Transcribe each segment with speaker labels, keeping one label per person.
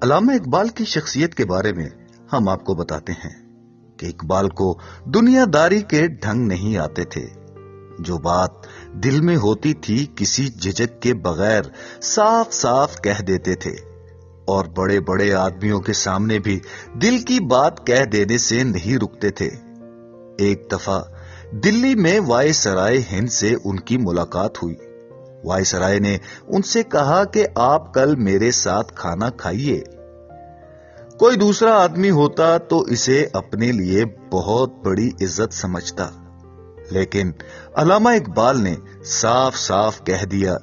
Speaker 1: علامہ اقبال کی شخصیت کے بارے میں ہم آپ کو بتاتے ہیں کہ اقبال کو دنیا داری کے ڈھنگ نہیں آتے تھے. جو بات دل میں ہوتی تھی کسی جھجک کے بغیر صاف صاف کہہ دیتے تھے اور بڑے بڑے آدمیوں کے سامنے بھی دل کی بات کہہ دینے سے نہیں رکتے تھے. ایک دفعہ دلی میں وائسرائے ہند سے ان کی ملاقات ہوئی. وائسرائے نے ان سے کہا کہ آپ کل میرے ساتھ کھانا کھائیے. کوئی دوسرا آدمی ہوتا تو اسے اپنے لیے بہت بڑی عزت سمجھتا، لیکن علامہ اقبال نے صاف صاف کہہ دیا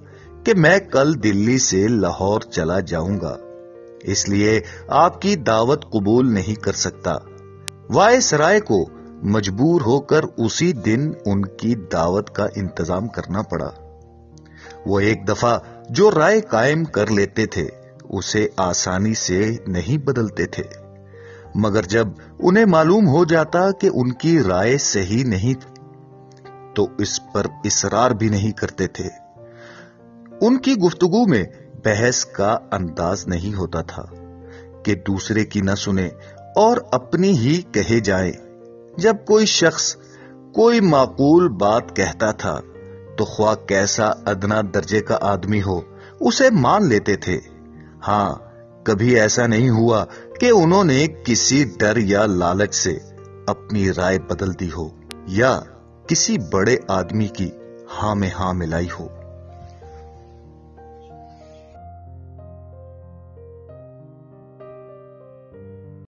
Speaker 1: کہ میں کل دلی سے لاہور چلا جاؤں گا، اس لیے آپ کی دعوت قبول نہیں کر سکتا. وائسرائے کو مجبور ہو کر اسی دن ان کی دعوت کا انتظام کرنا پڑا. وہ ایک دفعہ جو رائے قائم کر لیتے تھے اسے آسانی سے نہیں بدلتے تھے، مگر جب انہیں معلوم ہو جاتا کہ ان کی رائے صحیح نہیں تو اس پر اصرار بھی نہیں کرتے تھے. ان کی گفتگو میں بحث کا انداز نہیں ہوتا تھا کہ دوسرے کی نہ سنے اور اپنی ہی کہے جائیں. جب کوئی شخص کوئی معقول بات کہتا تھا تو خواہ کیسا ادنا درجے کا آدمی ہو اسے مان لیتے تھے. ہاں، کبھی ایسا نہیں ہوا کہ انہوں نے کسی ڈر یا لالچ سے اپنی رائے بدل دی ہو یا کسی بڑے آدمی کی ہاں میں ہاں ملائی ہو.